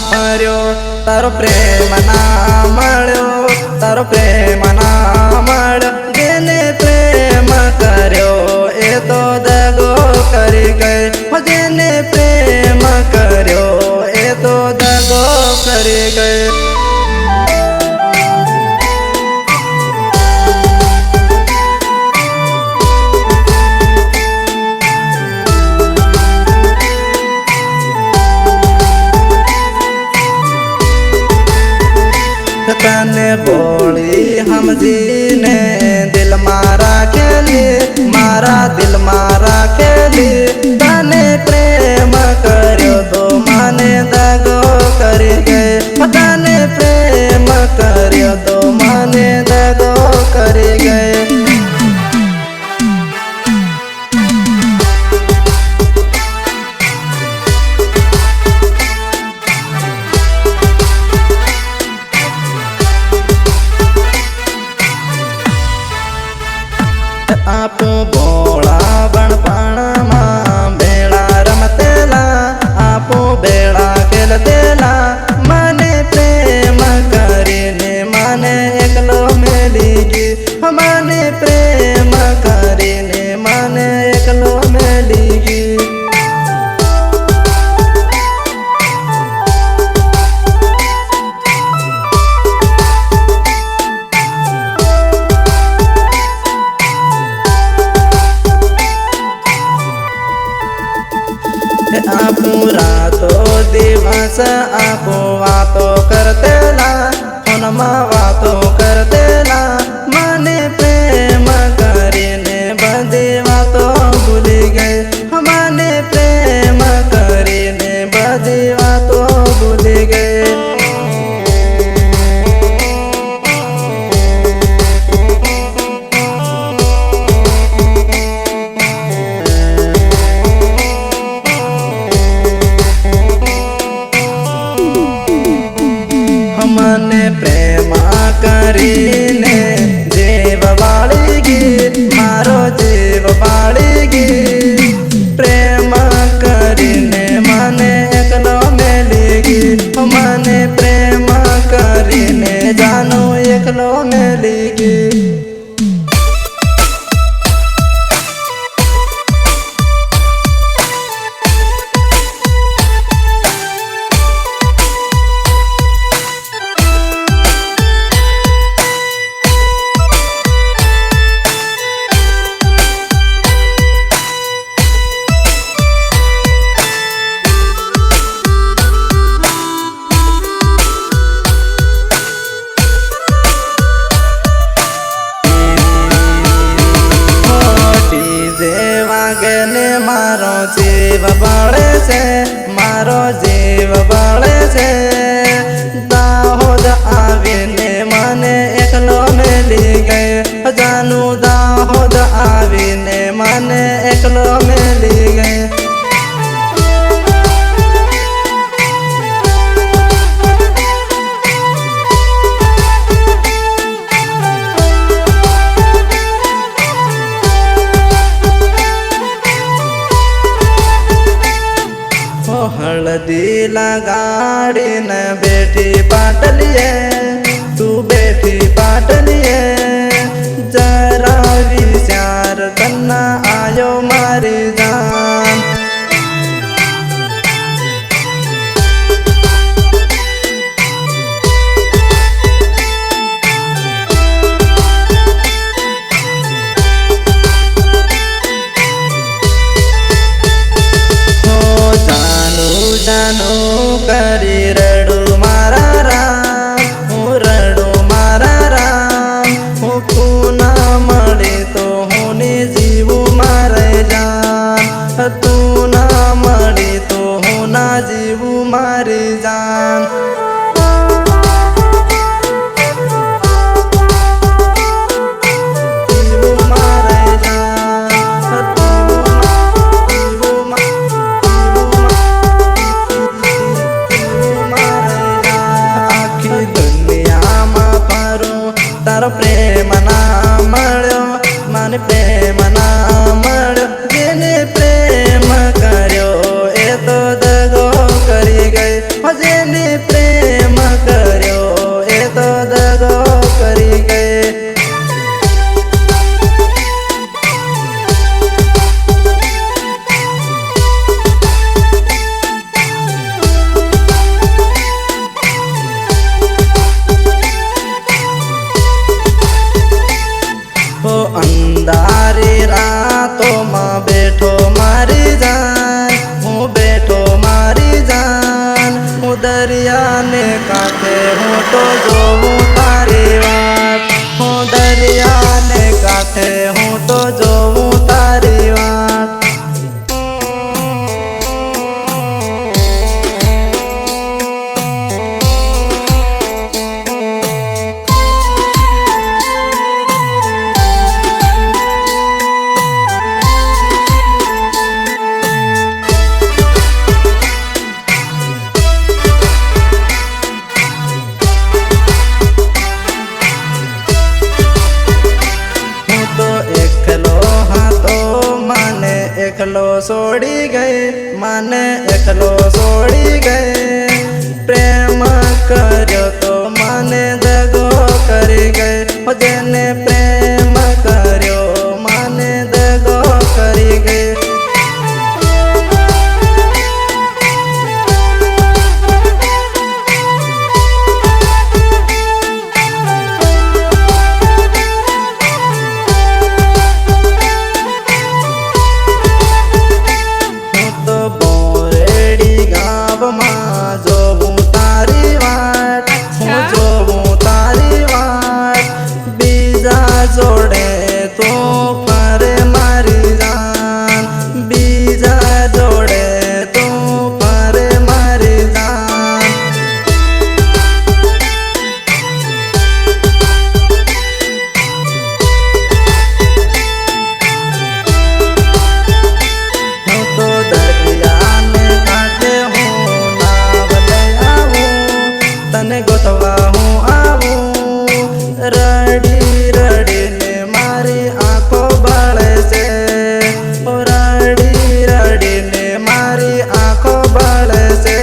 फर्यो तारो प्रेम ना मळ्यो तारो प्रेम ना मळ्यो जेने प्रेम कर्यो ए तो दगो करी गए जेने प्रेम कर्यो ए तो दगो करी गए। तने बोली हम जीने दिल मारा खेली मारा दिल मारा खेली तने प्रेम कर्यो तो माने दगो करी गए तने प्रेम कर्यो तो माने दगो करी गए। आप बोला बणपण मां बेड़ा रमतेला आप बेड़ा खेलतेला माने प्रेम करीने माने एकलो मेलीगी माने प्रेम करीने माने एकलो मेलीगी। आपू रातो दिवस आपू वातो करतेला फोनमा वातो करतेला माने प्रेम करीने बधी वातो भूली गए माने प्रेम करीने बधी वातो भूली गए। मने प्रेम करीने जीव बाळीगी मारो जीव बाळीगी प्रेम करीने मने एकलो मेलीगी मने प्रेम करीने जानो एकलो मेलीगी। मारो जीव बाळे से मारो जीव बाळे से दाहोद आवीने माने एकलो मेली गए जानू दाहोद आवीने माने एकलो मेली गए। हल्दी लगाड़ी न बेटी पाटलिए तू बेटी पाटलिए जरा विचार करना आयो मारी जान। जानू करी रडू मारा राम हूँ रडू मारा राम हूँ पूना मળી तो होने जीवू मारे जान तू ना मળી तो होना जीवू मारी जान। तारो प्रेम ना मळ्यो माने प्रेम ना मळ्यो जेने प्रेम कर्यो ए तो दगो करी गए जेने તો જોઉં તારી વાત, હું દરિયાને કાંઠે હું તો જોઉં તારી વાત. એકલો છોડી ગઈ, મને એકલો છોડી ગઈ, પ્રેમ કર્યો તો મને દગો કરી ગઈ, જેને પ્રેમ કર્યો મને દગો કરી ગઈ. જોઉં તારી વાત, હું જોઉં તારી વાત, બીજા જોડે તું ફરે મારી જાન, બીજા જોડે તું ફરે મારી જાન. હું તો દરિયાને કાંઠે તને ગોતવા હું આવું, રડી રડીને મારી આંખો બળે છે, રડી રડીને મારી આંખો બળે છે.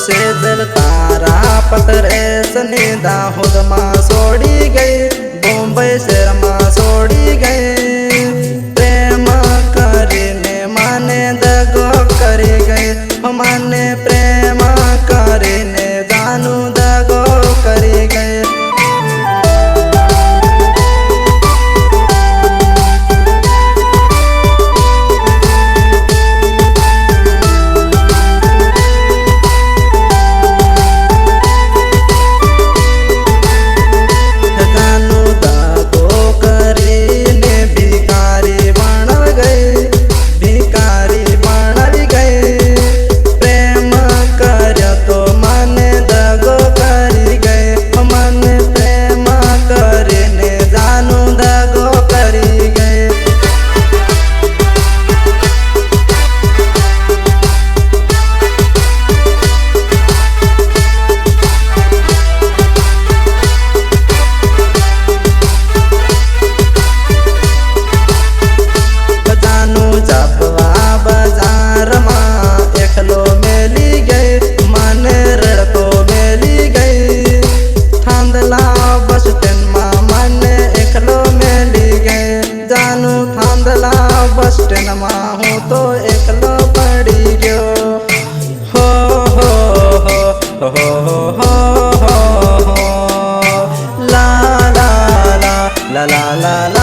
સેજલ તારા પતરે સને દાહોદમાં છોડી ગઈ, બોમ્બઈ શહેરમાં છોડી ગઈ, પ્રેમ કરીને મને દગો કરી ગઈ, મને પ્રેમ કરીને જાનું દગો કરી ગઈ. બસ સ્ટેન્ડમાં હું તો એકલો પડી ગયો, હો હો હો હો હો હો લા લા લા લા લા લા.